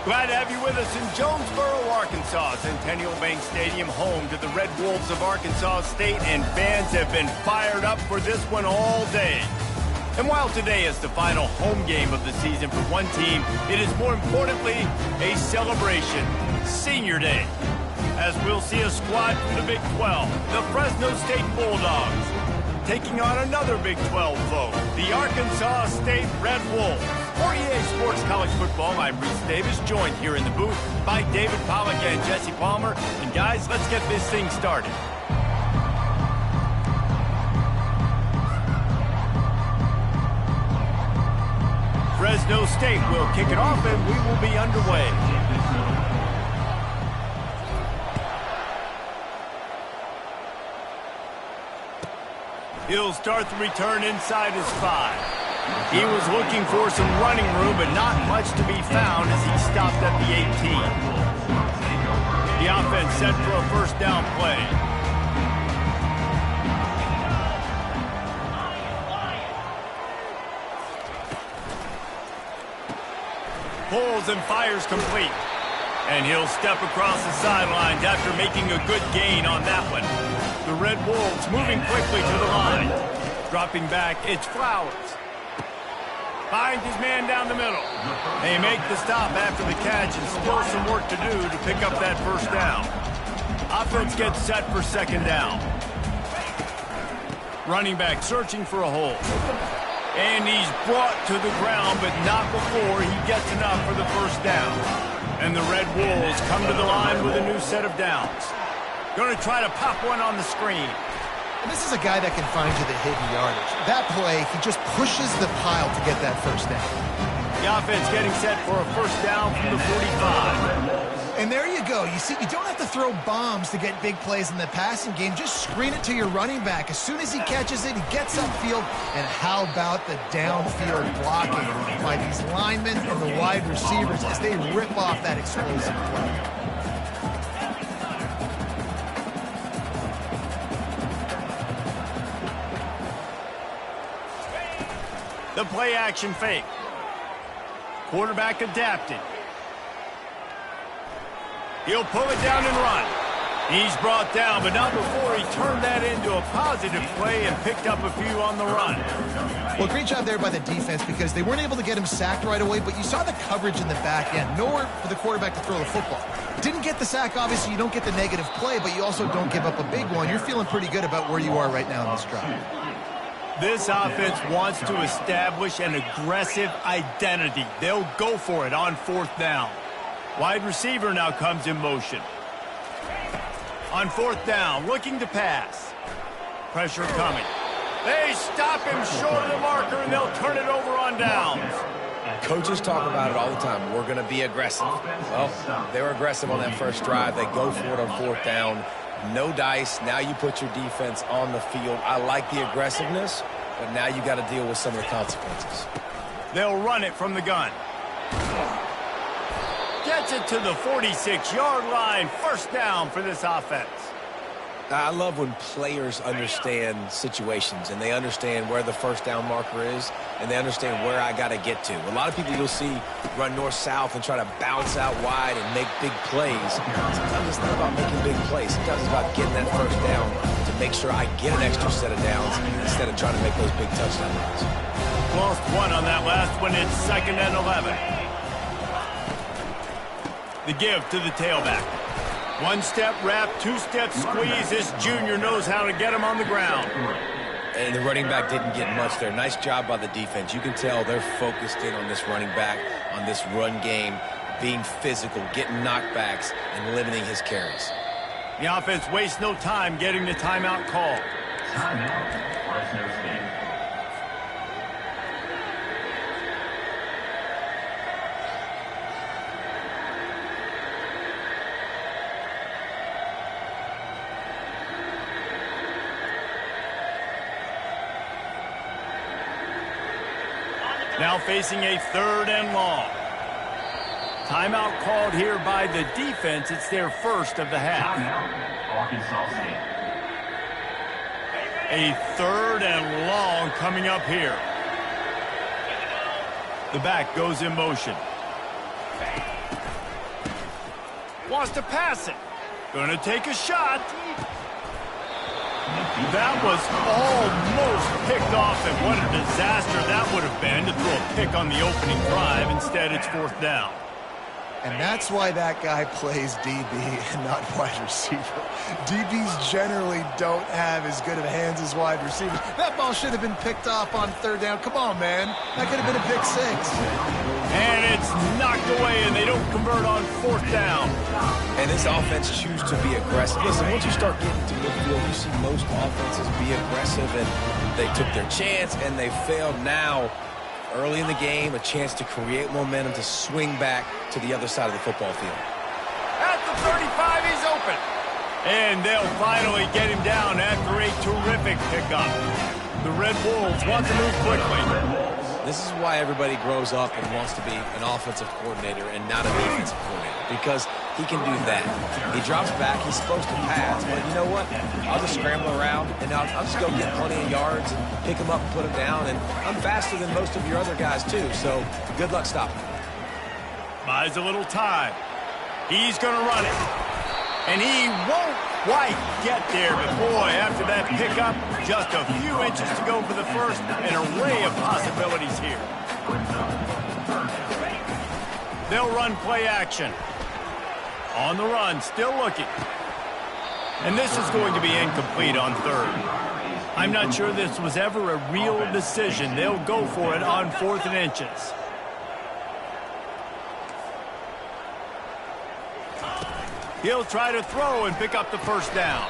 Glad to have you with us in Jonesboro, Arkansas. Centennial Bank Stadium, home to the Red Wolves of Arkansas State, and fans have been fired up for this one all day. And while today is the final home game of the season for one team, it is more importantly a celebration, Senior Day, as we'll see a squad from the Big 12, the Fresno State Bulldogs, taking on another Big 12 foe, the Arkansas State Red Wolves. For EA Sports College Football, I'm Reese Davis, joined here in the booth by David Pollack and Jesse Palmer. And guys, let's get this thing started. Fresno State will kick it off, and we will be underway. He'll start the return inside his 5. He was looking for some running room, but not much to be found as he stopped at the 18. The offense set for a first down play. Pulls and fires complete. And he'll step across the sidelines after making a good gain on that one. The Red Wolves moving quickly to the line. Dropping back, it's Flowers. Finds his man down the middle. They make the stop after the catch and still some work to do to pick up that first down. Offense gets set for second down. Running back searching for a hole. And he's brought to the ground, but not before he gets enough for the first down. And the Red Wolves come to the line with a new set of downs. Going to try to pop one on the screen. And this is a guy that can find you the hidden yardage. That play, he just pushes the pile to get that first down. The offense getting set for a first down from the 45. And there you go. You see, you don't have to throw bombs to get big plays in the passing game. Just screen it to your running back. As soon as he catches it, he gets upfield. And how about the downfield blocking by these linemen and the wide receivers as they rip off that explosive play. The play-action fake. Quarterback adapted. He'll pull it down and run. He's brought down, but not before he turned that into a positive play and picked up a few on the run. Well, great job there by the defense because they weren't able to get him sacked right away, but you saw the coverage in the back end. Nowhere for the quarterback to throw the football. Didn't get the sack, obviously. You don't get the negative play, but you also don't give up a big one. You're feeling pretty good about where you are right now in this drive. This offense wants to establish an aggressive identity. They'll go for it on fourth down. Wide receiver now comes in motion. On fourth down, looking to pass. Pressure coming. They stop him short of the marker, and they'll turn it over on downs. Coaches talk about it all the time. We're going to be aggressive. Well, they were aggressive on that first drive. They go for it on fourth down. No dice. Now you put your defense on the field. I like the aggressiveness, but now you got to deal with some of the consequences. They'll run it from the gun. Gets it to the 46-yard line. First down for this offense. I love when players understand situations and they understand where the first down marker is and they understand where I got to get to. A lot of people you'll see run north-south and try to bounce out wide and make big plays. Sometimes it's not about making big plays. Sometimes it's about getting that first down to make sure I get an extra set of downs instead of trying to make those big touchdown runs. Lost one on that last one. It's 2nd and 11. The give to the tailback. One-step wrap, two-step squeeze. This junior knows how to get him on the ground. And the running back didn't get much there. Nice job by the defense. You can tell they're focused in on this running back, on this run game, being physical, getting knockbacks, and limiting his carries. The offense wastes no time getting the timeout called. Timeout, Fresno State. Now facing a 3rd and long. Timeout called here by the defense. It's their first of the half. Timeout, Arkansas State. A 3rd and long coming up here. The back goes in motion. Wants to pass it. Gonna take a shot. That was almost picked off, and what a disaster that would have been to throw a pick on the opening drive. Instead, it's 4th down. And that's why that guy plays DB and not wide receiver. DBs generally don't have as good of hands as wide receivers. That ball should have been picked off on 3rd down. Come on, man. That could have been a pick 6. And it's knocked away, and they don't convert on 4th down. And this offense chooses to be aggressive. Listen, once you start getting to midfield, you see most offenses be aggressive, and they took their chance, and they failed. Now, early in the game, a chance to create momentum to swing back to the other side of the football field. At the 35, he's open. And they'll finally get him down after a terrific pickup. The Red Wolves want to move quickly. This is why everybody grows up and wants to be an offensive coordinator and not a defensive coordinator, because he can do that. He drops back, he's supposed to pass, but you know what? I'll just scramble around, and I'll just go get plenty of yards and pick him up and put him down, and I'm faster than most of your other guys, too, so good luck stopping him. Buys a little time. He's going to run it. And he won't quite get there, but boy, after that pickup, just a few inches to go for the first. An array of possibilities here. They'll run play action. On the run, still looking. And this is going to be incomplete on 3rd. I'm not sure this was ever a real decision. They'll go for it on 4th and inches. He'll try to throw and pick up the 1st down.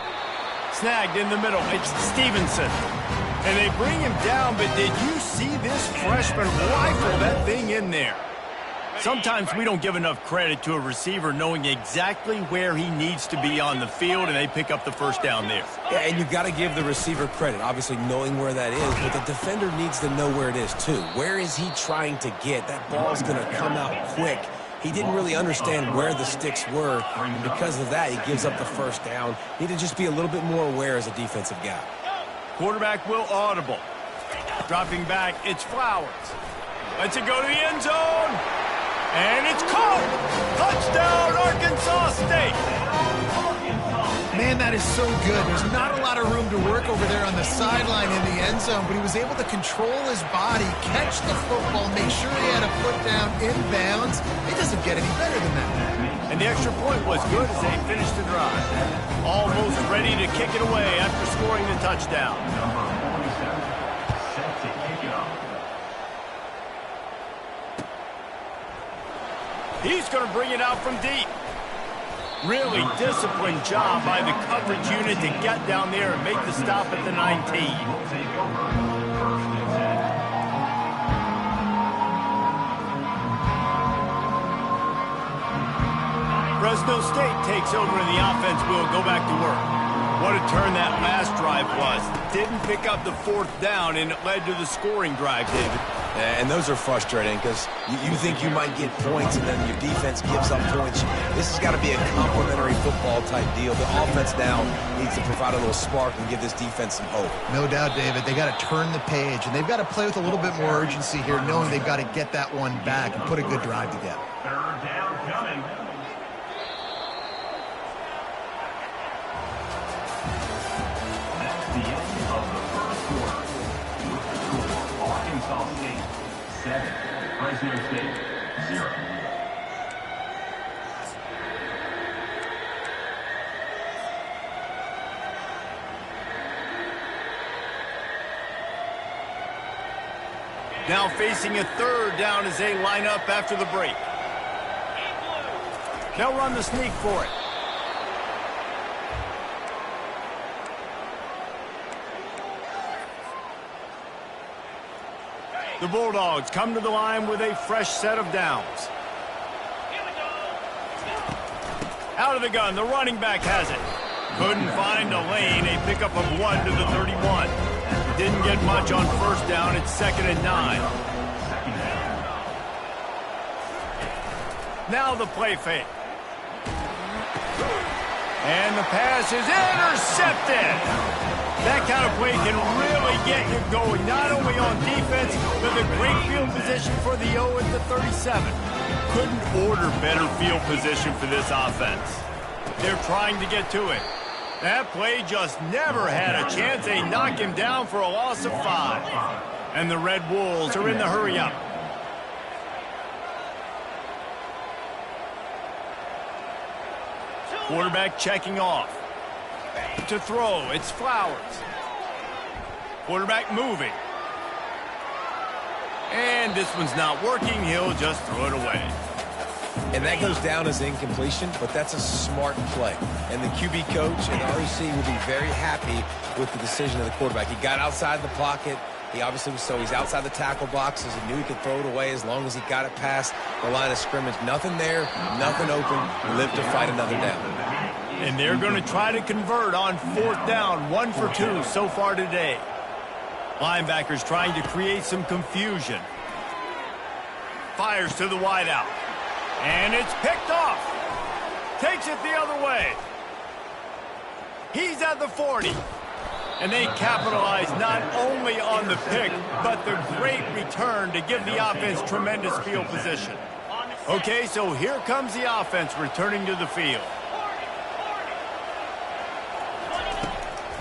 Snagged in the middle. It's Stevenson. And they bring him down, but did you see this freshman rifle that thing in there? Sometimes we don't give enough credit to a receiver knowing exactly where he needs to be on the field, and they pick up the 1st down there. Yeah, and you've got to give the receiver credit, obviously knowing where that is, but the defender needs to know where it is too. Where is he trying to get? That ball's going to come out quick. He didn't really understand where the sticks were, and because of that, he gives up the 1st down. Need to just be a little bit more aware as a defensive guy. Quarterback will audible. Dropping back, it's Flowers. Lets it go to the end zone. And it's caught! Touchdown, Arkansas State! Man, that is so good. There's not a lot of room to work over there on the sideline in the end zone, but he was able to control his body, catch the football, make sure he had a foot down inbounds. It doesn't get any better than that. And the extra point was good as they finished the drive. Almost ready to kick it away after scoring the touchdown. Number 47, set to kick it off. He's going to bring it out from deep. Really disciplined job by the coverage unit to get down there and make the stop at the 19. Fresno State takes over and the offense will go back to work. What a turn that last drive was. Didn't pick up the 4th down, and it led to the scoring drive, David. And those are frustrating because you think you might get points and then your defense gives up points. This has got to be a complementary football type deal. The offense now needs to provide a little spark and give this defense some hope. No doubt, David. They got to turn the page, and they've got to play with a little bit more urgency here, knowing they've got to get that one back and put a good drive together. 3rd down coming. That's the end of the 1st quarter. Arkansas State 7, Fresno State 0. Now facing a 3rd down as they line up after the break. They'll run the sneak for it. The Bulldogs come to the line with a fresh set of downs. Out of the gun, the running back has it. Couldn't find a lane, a pickup of 1 to the 31. Didn't get much on 1st down, it's 2nd and 9. Now the play fake. And the pass is intercepted. That kind of play can really get you going, not only on defense, but the great field position for the 0 at the 37. Couldn't order better field position for this offense. They're trying to get to it. That play just never had a chance. They knock him down for a loss of 5. And the Red Wolves are in the hurry-up. Quarterback checking off. To throw, it's Flowers. Quarterback moving. And this one's not working. He'll just throw it away. And that goes down as incompletion, but that's a smart play. And the QB coach and REC will be very happy with the decision of the quarterback. He got outside the pocket. He obviously was he's outside the tackle boxes. He knew he could throw it away as long as he got it past the line of scrimmage. Nothing there, nothing open. Live to fight another down. And they're going to try to convert on 4th down. 1 for 2 so far today. Linebackers trying to create some confusion. Fires to the wideout. And it's picked off. Takes it the other way. He's at the 40. And they capitalize not only on the pick, but the great return to give the offense tremendous field position. Okay, so here comes the offense returning to the field.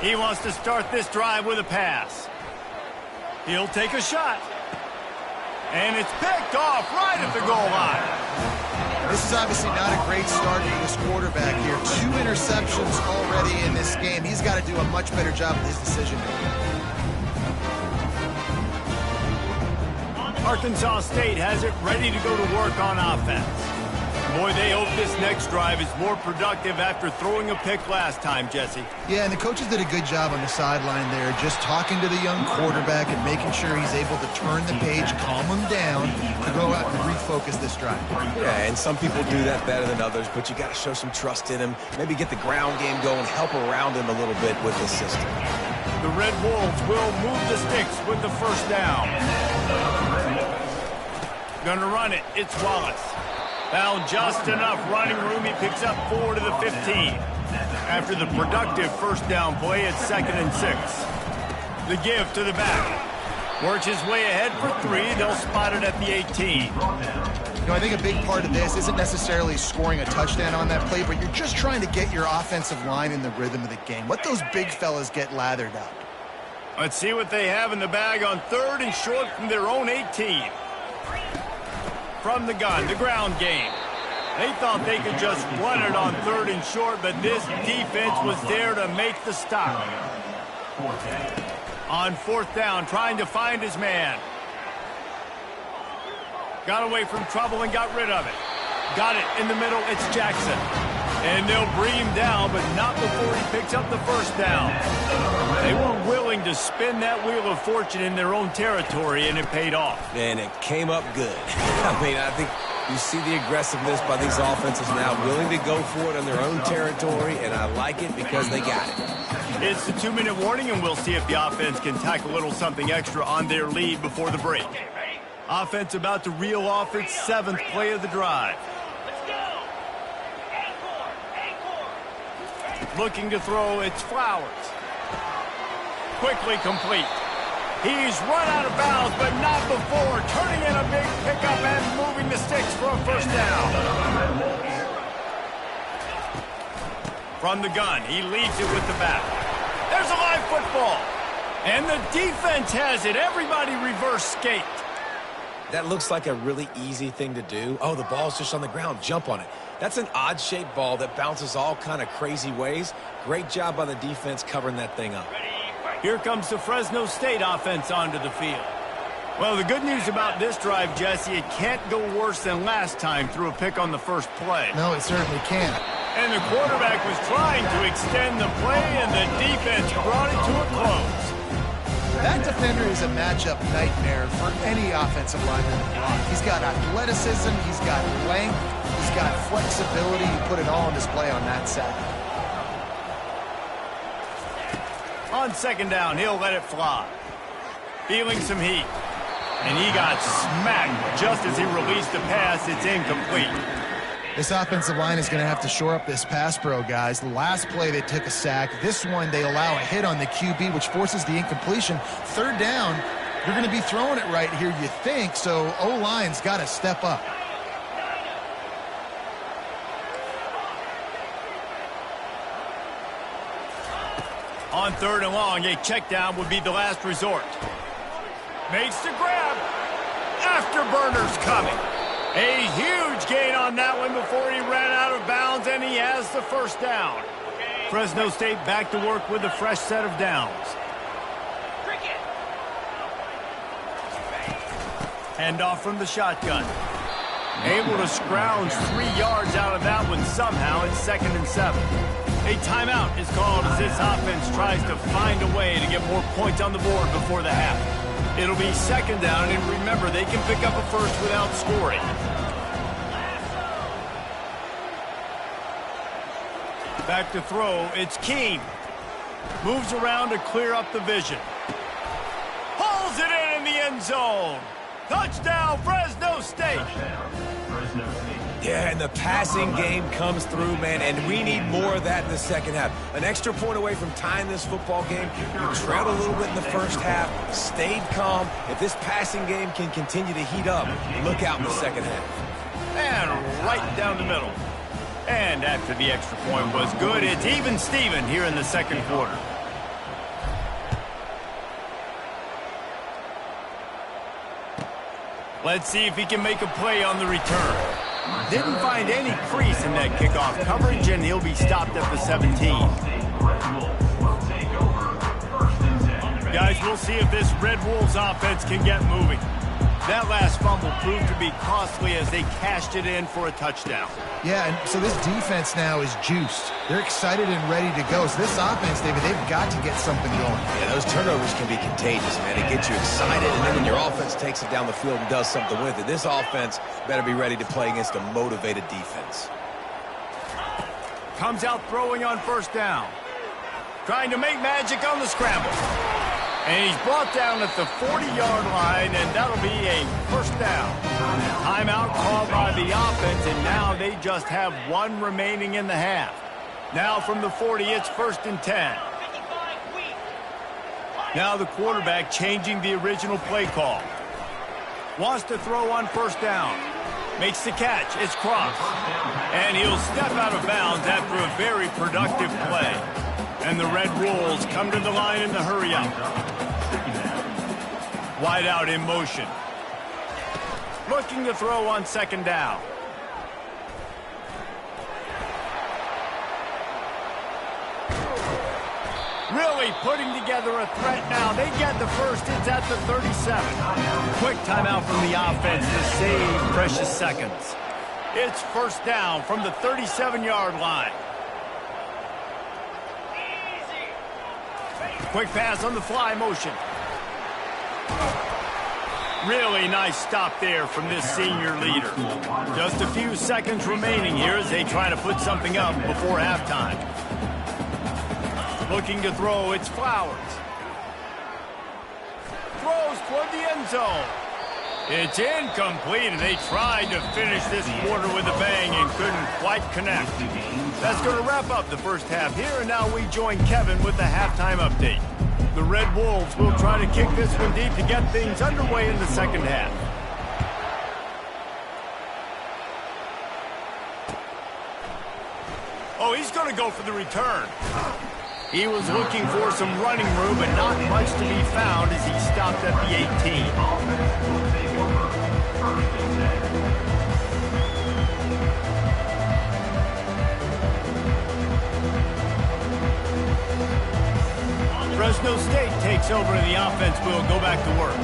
He wants to start this drive with a pass. He'll take a shot. And it's picked off right at the goal line. This is obviously not a great start for this quarterback here. 2 interceptions already in this game. He's got to do a much better job with his decision-making. Arkansas State has it ready to go to work on offense. Boy, they hope this next drive is more productive after throwing a pick last time, Jesse. Yeah, and the coaches did a good job on the sideline there, just talking to the young quarterback and making sure he's able to turn the page, calm him down, to go out and refocus this drive. Yeah, and some people do that better than others, but you got to show some trust in him. Maybe get the ground game going, help around him a little bit with the system. The Red Wolves will move the sticks with the 1st down. Gonna run it. It's Wallace. Found just enough running room. He picks up 4 to the 15. After the productive 1st down play, it's 2nd and 6. The give to the back. Works his way ahead for 3. They'll spot it at the 18. You know, I think a big part of this isn't necessarily scoring a touchdown on that play, but you're just trying to get your offensive line in the rhythm of the game. Let those big fellas get lathered up. Let's see what they have in the bag on 3rd and short from their own 18. From the gun, the ground game. They thought they could just run it on 3rd and short, but this defense was there to make the stop. On 4th down, trying to find his man. Got away from trouble and got rid of it. Got it in the middle, it's Jackson. And they'll bring him down, but not before he picks up the 1st down. They were willing to spin that wheel of fortune in their own territory, and it paid off. And it came up good. I mean, I think you see the aggressiveness by these offenses now, willing to go for it in their own territory, and I like it because they got it. It's the 2-minute warning, and we'll see if the offense can tack a little something extra on their lead before the break. Offense about to reel off its 7th play of the drive. Looking to throw, it's Flowers. Quickly complete. He's run out of bounds, but not before turning in a big pickup and moving the sticks for a 1st down. From the gun, he leads it with the back. There's a live football. And the defense has it. Everybody reverse skate. That looks like a really easy thing to do. Oh, the ball's just on the ground. Jump on it. That's an odd-shaped ball that bounces all kind of crazy ways. Great job by the defense covering that thing up. Here comes the Fresno State offense onto the field. Well, the good news about this drive, Jesse, it can't go worse than last time through a pick on the 1st play. No, it certainly can't. And the quarterback was trying to extend the play, and the defense brought it to a close. That defender is a matchup nightmare for any offensive lineman to block. He's got athleticism, he's got length, he's got flexibility. He put it all on display on that sack. On 2nd down, he'll let it fly. Feeling some heat. And he got smacked just as he released the pass. It's incomplete. This offensive line is going to have to shore up this pass pro, guys. The last play they took a sack. This one they allow a hit on the QB, which forces the incompletion. Third down, you're going to be throwing it right here, you think, so O-line's got to step up. On 3rd and long, a check down would be the last resort. Makes the grab. Afterburner's coming. A huge gain on that one before he ran out of bounds, and he has the first down. Fresno State back to work with a fresh set of downs. Handoff from the shotgun. Able to scrounge 3 yards out of that one somehow. It's 2nd and 7. A timeout is called as this offense tries to find a way to get more points on the board before the half. It'll be 2nd down, and remember, they can pick up a first without scoring. Back to throw, it's Keene. Moves around to clear up the vision. Pulls it in the end zone. Touchdown, Fresno State. Fresno State. Yeah, and the passing game comes through, man, and we need more of that in the second half. An extra point away from tying this football game. You trailed a little bit in the first half, stayed calm. If this passing game can continue to heat up, look out in the second half. And right down the middle. And after the extra point was good, it's even Steven here in the second quarter. Let's see if he can make a play on the return. Didn't find any crease in that kickoff coverage, and he'll be stopped at the 17. Guys, we'll see if this Red Wolves offense can get moving. That last fumble proved to be costly as they cashed it in for a touchdown. Yeah, and so this defense now is juiced. They're excited and ready to go. So this offense, David, they've got to get something going. Yeah, those turnovers can be contagious, man. It gets you excited, and then when your offense takes it down the field and does something with it, this offense better be ready to play against a motivated defense. Comes out throwing on 1st down. Trying to make magic on the scramble. And he's brought down at the 40-yard line, and that'll be a 1st down. Timeout called by the offense, and now they just have 1 remaining in the half. Now from the 40, it's 1st and 10. Now the quarterback changing the original play call. Wants to throw on 1st down. Makes the catch. It's crossed. And he'll step out of bounds after a very productive play. And the Red Wolves come to the line in the hurry-up. Wide out in motion. Looking to throw on 2nd down. Really putting together a threat now. They get the first. It's at the 37. Quick timeout from the offense to save precious seconds. It's 1st down from the 37-yard line. Quick pass on the fly motion. Really nice stop there from this senior leader. Just a few seconds remaining here as they try to put something up before halftime. Looking to throw, it's Flowers. Throws toward the end zone. It's incomplete, and they tried to finish this quarter with a bang and couldn't quite connect. That's going to wrap up the first half here, and now we join Kevin with the halftime update. The Red Wolves will try to kick this one deep to get things underway in the second half. Oh, he's going to go for the return. He was looking for some running room, but not much to be found as he stopped at the 18. Fresno State takes over and the offense will go back to work.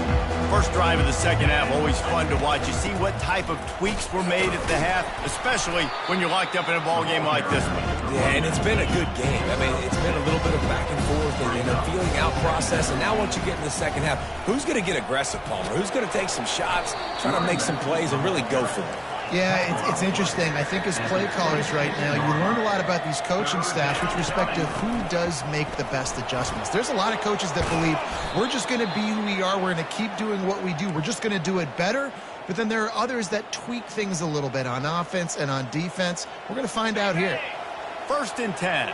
First drive of the second half, always fun to watch. You see what type of tweaks were made at the half, especially when you're locked up in a ball game like this one. Yeah, and it's been a good game. I mean, it's been a little bit of back and forth and a feeling out process. And now once you get in the second half, who's going to get aggressive, Palmer? Who's going to take some shots, try to make some plays, and really go for it? Yeah, it's interesting. I think as play callers right now, you learn a lot about these coaching staffs with respect to who does make the best adjustments. There's a lot of coaches that believe we're just going to be who we are. We're going to keep doing what we do. We're just going to do it better. But then there are others that tweak things a little bit on offense and on defense. We're going to find out here. 1st and 10.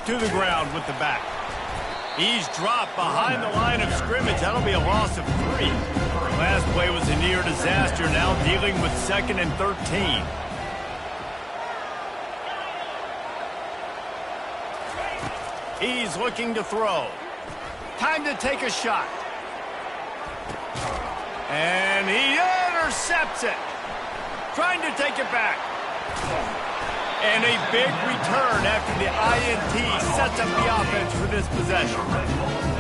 To the ground with the back. He's dropped behind the line of scrimmage. That'll be a loss of 3. Last play was a near disaster. Now dealing with 2nd and 13. He's looking to throw. Time to take a shot. And he intercepts it. Trying to take it back. And a big return after the INT sets up the offense for this possession.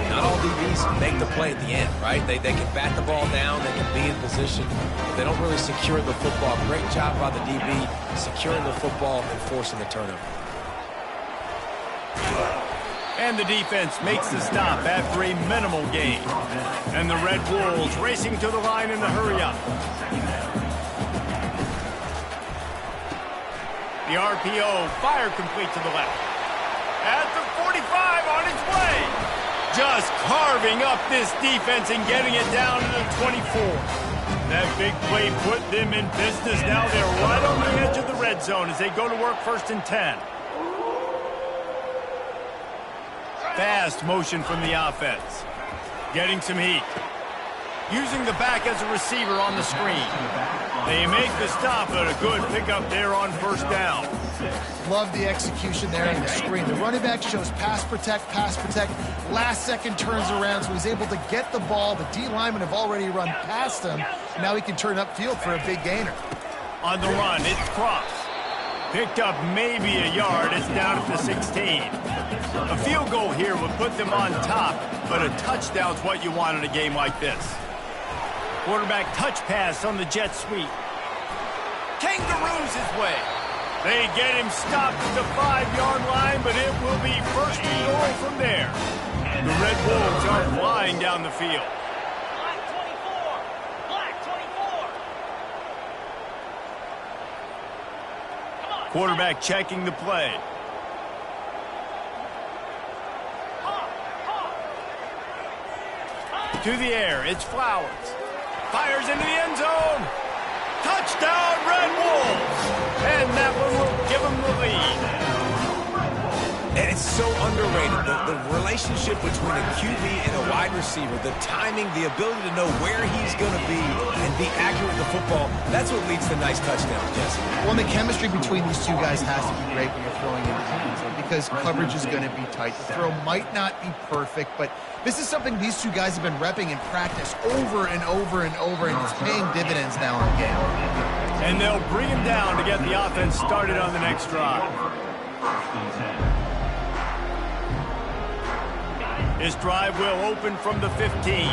Not all DBs make the play at the end, right? They can bat the ball down, they can be in position, but they don't really secure the football. Great job by the DB securing the football and forcing the turnover. And the defense makes the stop after a minimal gain. And the Red Wolves racing to the line in the hurry-up. The RPO, fire complete to the left. At the 45, on its way. Just carving up this defense and getting it down to the 24. That big play put them in business. Now they're right on the edge of the red zone as they go to work 1st and 10. Fast motion from the offense. Getting some heat. Using the back as a receiver on the screen. They make the stop, but a good pickup there on 1st down. Love the execution there on the screen. The running back shows pass protect, pass protect. Last second turns around, so he's able to get the ball. The D linemen have already run past him. Now he can turn upfield for a big gainer. On the run, it's Cross. Picked up maybe a yard. It's down at the 16. A field goal here would put them on top, but a touchdown's what you want in a game like this. Quarterback touch pass on the jet sweep. Kangaroos his way. They get him stopped at the 5-yard line, but it will be 1st and goal from there. The Red Wolves are flying down the field. Quarterback checking the play. To the air, it's Flowers. Fires into the end zone. Touchdown, Red Wolves. And that one will give them the lead. And it's so underrated, the relationship between a QB and a wide receiver, the timing, the ability to know where he's going to be and be accurate with the football, that's what leads to nice touchdowns, Jesse. Well, the chemistry between these two guys has to be great when you're throwing in the end zone because coverage is going to be tight. The throw might not be perfect, but this is something these two guys have been repping in practice over and over and over, and it's paying dividends now in the game. And they'll bring him down to get the offense started on the next drive. This drive will open from the 15.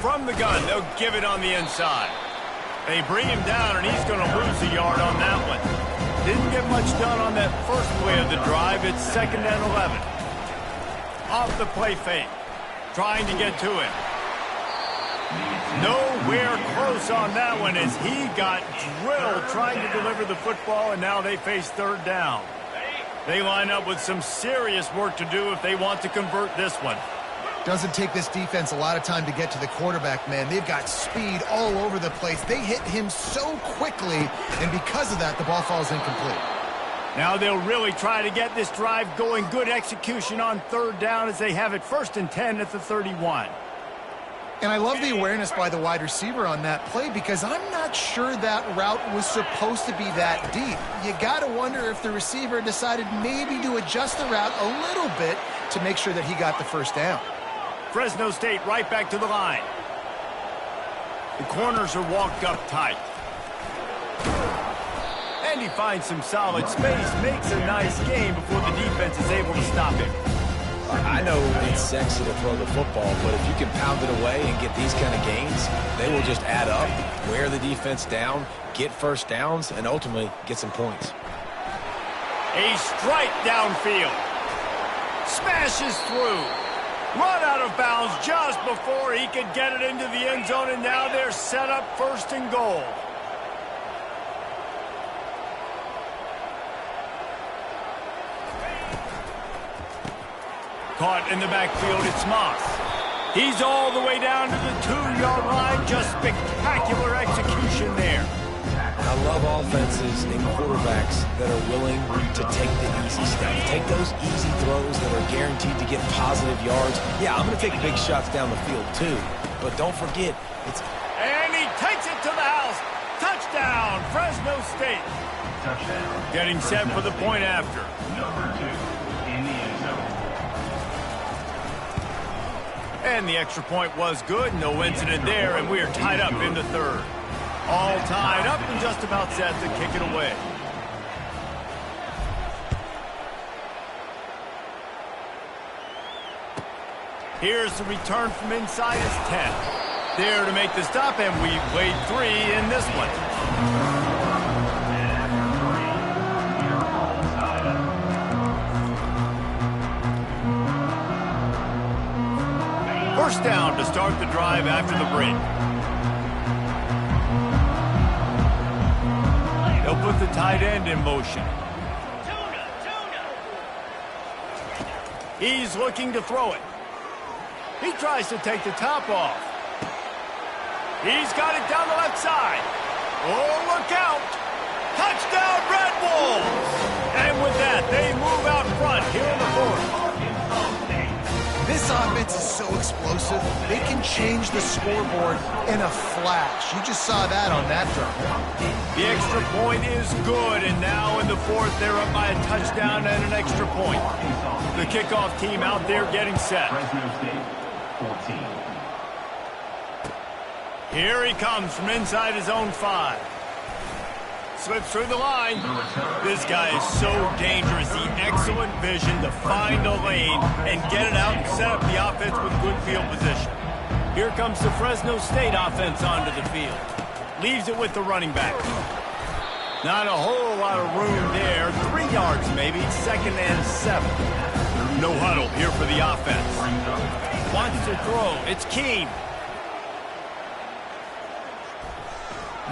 From the gun, they'll give it on the inside. They bring him down, and he's going to lose a yard on that one. Didn't get much done on that first play of the drive. It's 2nd and 11. Off the play fake. Trying to get to him. Nowhere close on that one as he got drilled trying to deliver the football, and now they face 3rd down. They line up with some serious work to do if they want to convert this one. Doesn't take this defense a lot of time to get to the quarterback, man. They've got speed all over the place. They hit him so quickly, and because of that, the ball falls incomplete. Now they'll really try to get this drive going. Good execution on 3rd down as they have it 1st and 10 at the 31. And I love the awareness by the wide receiver on that play because I'm not sure that route was supposed to be that deep. You got to wonder if the receiver decided maybe to adjust the route a little bit to make sure that he got the 1st down. Fresno State right back to the line. The corners are walked up tight. And he finds some solid space, makes a nice game before the defense is able to stop him. I know it's sexy to throw the football, but if you can pound it away and get these kind of gains, they will just add up, wear the defense down, get 1st downs, and ultimately get some points. A strike downfield. Smashes through. Run out of bounds just before he could get it into the end zone, and now they're set up first and goal. Caught in the backfield, it's Moss. He's all the way down to the 2-yard line. Just spectacular execution there. I love offenses and quarterbacks that are willing to take the easy stuff. Take those easy throws that are guaranteed to get positive yards. Yeah, I'm going to take big shots down the field too. But don't forget, it's... And he takes it to the house. Touchdown, Fresno State. Touchdown. Getting set for the point after. Number 2 in the end zone. And the extra point was good. No incident there, and we are tied up in the third. All tied up and just about set to kick it away. Here's the return from inside his 10. There to make the stop, and we played 3 in this one. First down to start the drive after the break. They'll put the tight end in motion. He's looking to throw it. He tries to take the top off. He's got it down the left side. Oh, look out. Touchdown, Red Wolves. And with that, they move out front here in the fourth. This offense is so explosive, they can change the scoreboard in a flash. You just saw that on that drive. The extra point is good, and now in the fourth, they're up by a touchdown and an extra point. The kickoff team out there getting set. Fresno State, 14. Here he comes from inside his own 5. Slips through the line. This guy is so dangerous. The excellent vision to find a lane and get it out and set up the offense with good field position. Here comes the Fresno State offense onto the field. Leaves it with the running back. Not a whole lot of room there. 3 yards maybe. 2nd and 7. No huddle here for the offense. Wants to throw. It's Keene.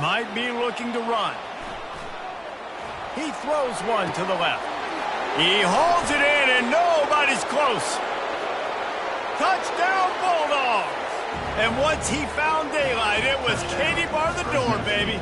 Might be looking to run. He throws one to the left. He hauls it in, and nobody's close. Touchdown, Bulldogs! And once he found daylight, it was Katie bar the door, baby.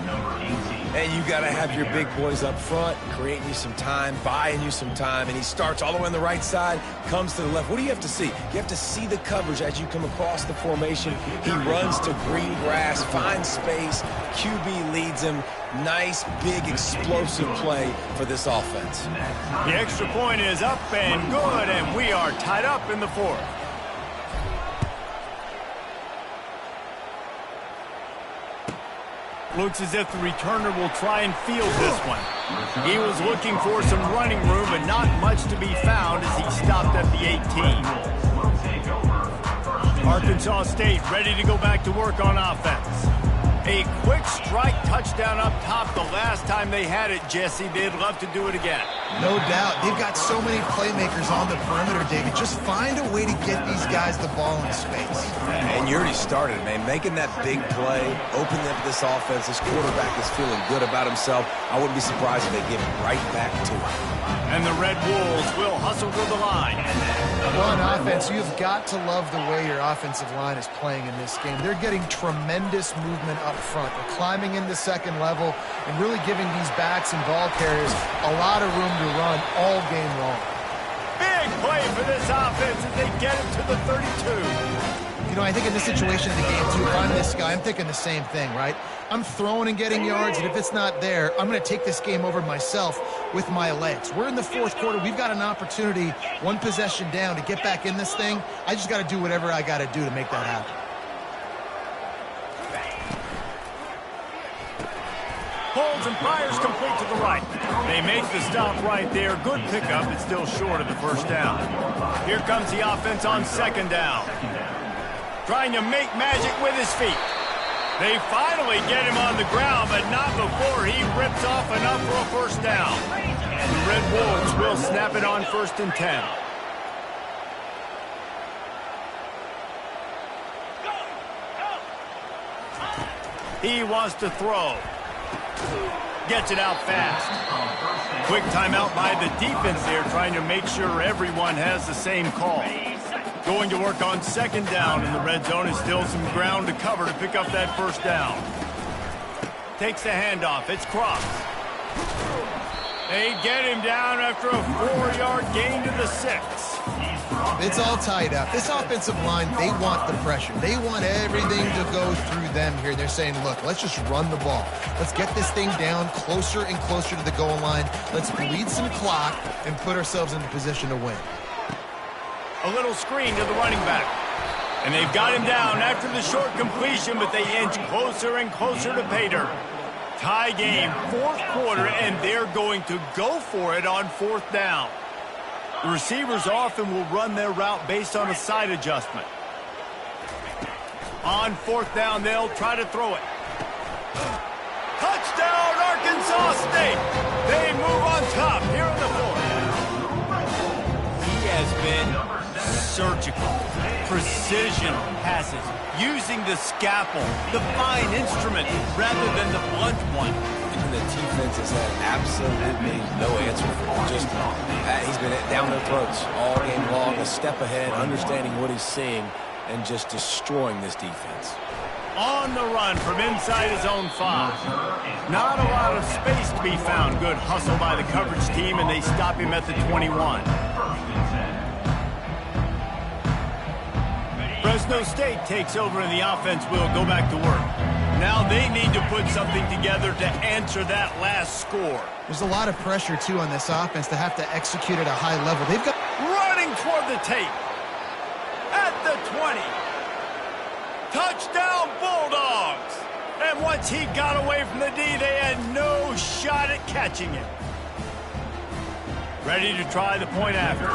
Number 18. And you got to have your big boys up front, creating you some time, buying you some time, and he starts all the way on the right side, comes to the left. What do you have to see? You have to see the coverage as you come across the formation. He runs to green grass, finds space, QB leads him. Nice, big, explosive play for this offense. The extra point is up and good, and we are tied up in the fourth. Looks as if the returner will try and field this one. He was looking for some running room, but not much to be found as he stopped at the 18. Arkansas State ready to go back to work on offense. A quick strike touchdown up top the last time they had it, Jesse. They'd love to do it again. No doubt. They've got so many playmakers on the perimeter, David. Just find a way to get these guys the ball in space. And you already started, man. Making that big play, opening up this offense. This quarterback is feeling good about himself. I wouldn't be surprised if they give it right back to him. And the Red Wolves will hustle to the line. Well, on offense, you've got to love the way your offensive line is playing in this game. They're getting tremendous movement up front. They're climbing into second level and really giving these backs and ball carriers a lot of room to run all game long. Big play for this offense as they get it to the 32. You know, I think in this situation in the game, too, if I'm this guy, I'm thinking the same thing, right? I'm throwing and getting yards, and if it's not there, I'm going to take this game over myself with my legs. We're in the fourth quarter. We've got an opportunity, one possession down, to get back in this thing. I just got to do whatever I got to do to make that happen. Holds and fires complete to the right. They make the stop right there. Good pickup. It's still short of the first down. Here comes the offense on second down. Trying to make magic with his feet. They finally get him on the ground, but not before he rips off enough for a first down. The Red Wolves will snap it on 1st and 10. He wants to throw. Gets it out fast. Quick timeout by the defense there, trying to make sure everyone has the same call. Going to work on second down in the red zone. Is still some ground to cover to pick up that first down. Takes the handoff. It's Cross. They get him down after a 4-yard gain to the 6. It's all tied up. This offensive line, they want the pressure. They want everything to go through them here. They're saying, look, let's just run the ball. Let's get this thing down closer and closer to the goal line. Let's bleed some clock and put ourselves in a position to win. A little screen to the running back. And they've got him down after the short completion, but they inch closer and closer to pay dirt. Tie game, fourth quarter, and they're going to go for it on fourth down. The receivers often will run their route based on a side adjustment. On fourth down, they'll try to throw it. Touchdown, Arkansas State! They move on top here in the fourth. He has been surgical, precision passes, using the scalpel, the fine instrument, rather than the blunt one. And the defense has had absolutely no answer for him. Just, he's been down their throats all game long, a step ahead, understanding what he's seeing, and just destroying this defense. On the run from inside his own 5. Not a lot of space to be found. Good hustle by the coverage team, and they stop him at the 21. Fresno State takes over, and the offense will go back to work. Now they need to put something together to answer that last score. There's a lot of pressure, too, on this offense to have to execute at a high level. They've got running toward the tape. At the 20. Touchdown, Bulldogs! And once he got away from the D, they had no shot at catching him. Ready to try the point after.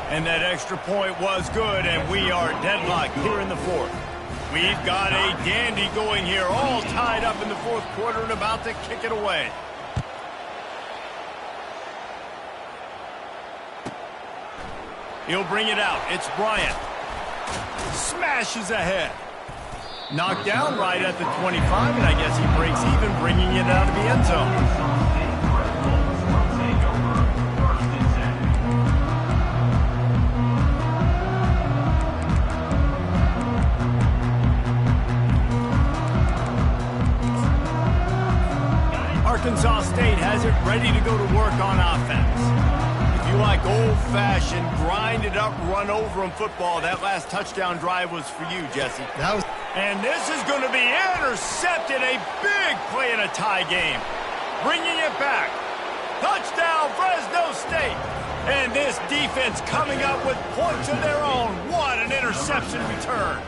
And that extra point was good, and we are deadlocked here in the fourth. We've got a dandy going here, all tied up in the fourth quarter and about to kick it away. He'll bring it out. It's Bryant. Smashes ahead. Knocked down right at the 25, and I guess he breaks even, bringing it out of the end zone. Arkansas State has it ready to go to work on offense. If you like old-fashioned, grind-it-up, run-over-'em football, that last touchdown drive was for you, Jesse. And this is going to be intercepted. A big play in a tie game. Bringing it back. Touchdown, Fresno State. And this defense coming up with points of their own. What an interception return.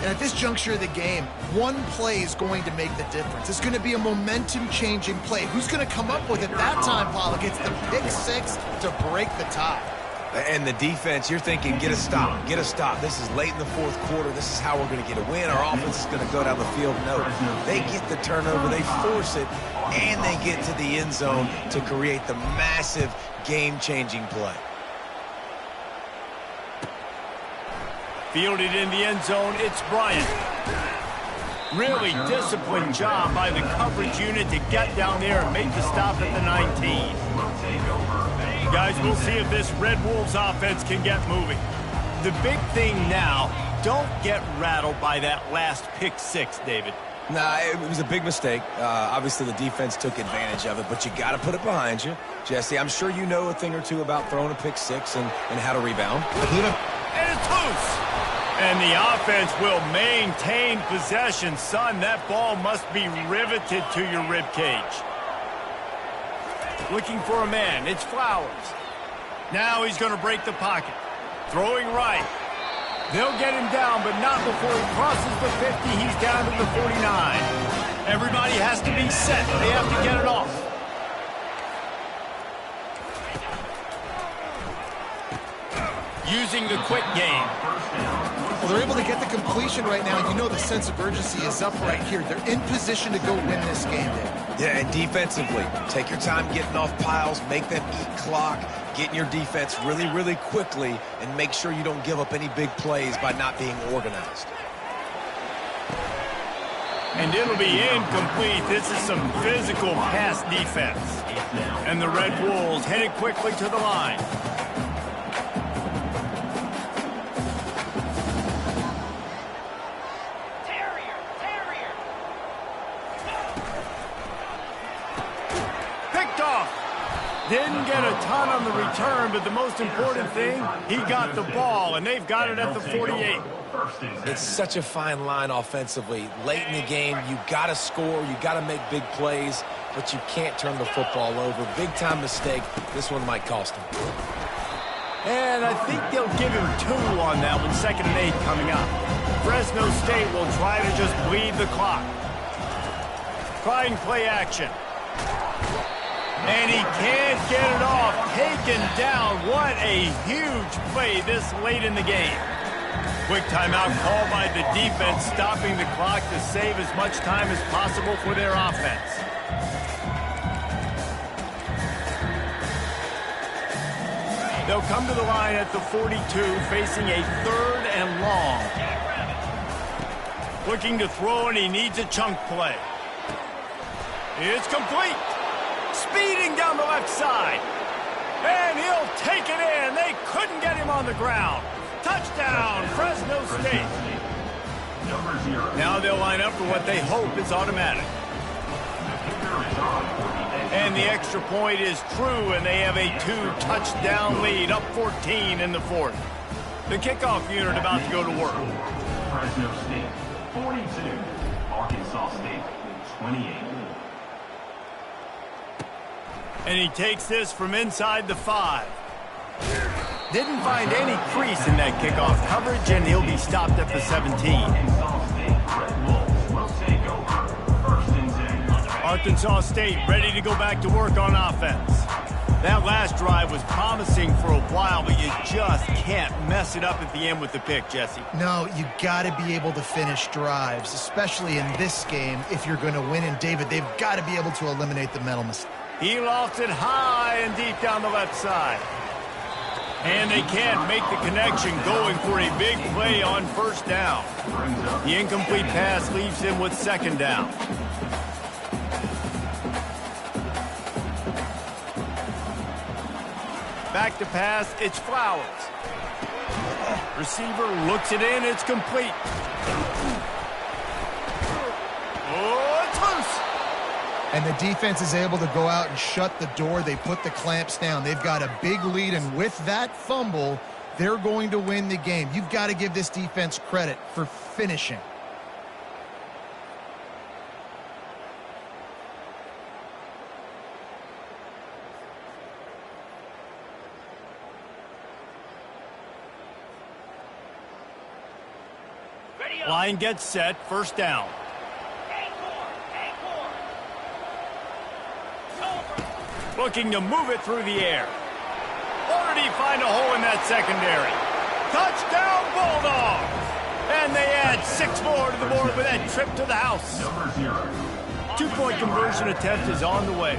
And at this juncture of the game, one play is going to make the difference. It's going to be a momentum-changing play. Who's going to come up with it that time, Pollock? It's the pick 6 to break the tie. And the defense, you're thinking, get a stop, get a stop. This is late in the fourth quarter. This is how we're going to get a win. Our offense is going to go down the field. No, they get the turnover, they force it, and they get to the end zone to create the massive game-changing play. Fielded in the end zone, it's Bryant. Really disciplined job by the coverage unit to get down there and make the stop at the 19. Guys, we'll see if this Red Wolves offense can get moving. The big thing now, don't get rattled by that last pick 6, David. Nah, it was a big mistake. Obviously, the defense took advantage of it, but you got to put it behind you. Jesse, I'm sure you know a thing or two about throwing a pick 6 and how to rebound. And it's loose. And the offense will maintain possession. Son, that ball must be riveted to your ribcage. Looking for a man. It's Flowers. Now he's going to break the pocket. Throwing right. They'll get him down, but not before he crosses the 50. He's down to the 49. Everybody has to be set. They have to get it off. using the quick game. Well, they're able to get the completion right now. You know the sense of urgency is up right here. They're in position to go win this game, Dave. Yeah, and defensively, take your time getting off piles, make them eat clock, get in your defense really, really quickly, and make sure you don't give up any big plays by not being organized. And it'll be incomplete. This is some physical pass defense. And the Red Wolves headed quickly to the line. Picked off. Didn't get a ton on the return, but the most important thing, he got the ball, and they've got it at the 48. It's such a fine line offensively. Late in the game, you got to score, you got to make big plays, but you can't turn the football over. Big-time mistake. This one might cost him. And I think they'll give him 2 on that one, 2nd and 8 coming up. Fresno State will try to just bleed the clock. Trying play action. And he can't get it off. Taken down. What a huge play this late in the game. Quick timeout called by the defense, stopping the clock to save as much time as possible for their offense. They'll come to the line at the 42, facing a 3rd and long. Looking to throw, and he needs a chunk play. It's complete. Speeding down the left side. And he'll take it in. They couldn't get him on the ground. Touchdown, Fresno State. Now they'll line up for what they hope is automatic. And the extra point is true, and they have a 2-touchdown lead, up 14 in the 4th. The kickoff unit about to go to work. Fresno State 42, Arkansas State 28. And he takes this from inside the 5. Didn't find any crease in that kickoff coverage, and he'll be stopped at the 17. Arkansas State ready to go back to work on offense. That last drive was promising for a while, but you just can't mess it up at the end with the pick, Jesse. No, you got to be able to finish drives, especially in this game. If you're going to win, and David, they've got to be able to eliminate the mental mistake. He lofts it high and deep down the left side. And they can't make the connection, going for a big play on 1st down. The incomplete pass leaves him with 2nd down. Back to pass, it's Flowers. Receiver looks it in, it's complete. Oh, it's loose. And the defense is able to go out and shut the door. They put the clamps down. They've got a big lead, and with that fumble, they're going to win the game. You've got to give this defense credit for finishing. Line gets set, 1st down. Looking to move it through the air. Or did he find a hole in that secondary? Touchdown, Bulldogs! And they add 6 more to the board with that trip to the house. 2-point conversion attempt is on the way.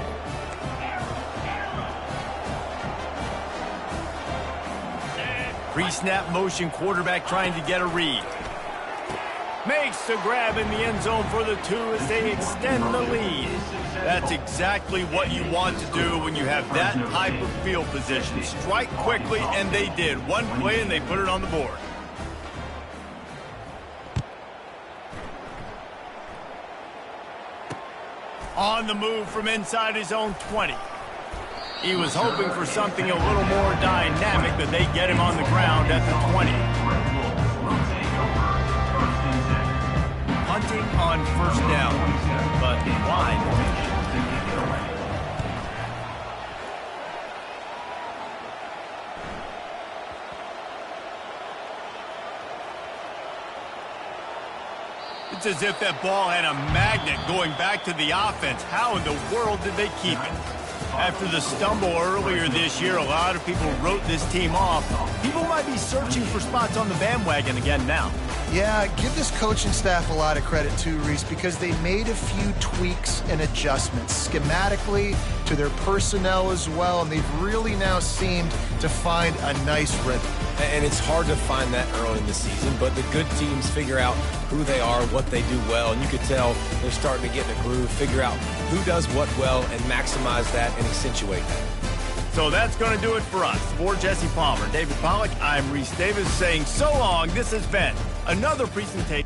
Pre-snap motion, quarterback trying to get a read. Makes the grab in the end zone for the 2 as they extend the lead. That's exactly what you want to do when you have that type of field position. Strike quickly, and they did. One play, and they put it on the board. On the move from inside his own 20. He was hoping for something a little more dynamic, but they get him on the ground at the 20. Hunting on 1st down, but wide. It's as if that ball had a magnet going back to the offense. How in the world did they keep it? After the stumble earlier this year, a lot of people wrote this team off. People might be searching for spots on the bandwagon again now. Yeah, give this coaching staff a lot of credit too, Reese, because they made a few tweaks and adjustments schematically to their personnel as well, and they've really now seemed to find a nice rhythm. And it's hard to find that early in the season, but the good teams figure out who they are, what they do well, and you could tell they're starting to get in a groove, figure out who does what well, and maximize that and accentuate that. So that's going to do it for us. For Jesse Palmer, David Pollack, I'm Reese Davis saying so long. This has been another presentation.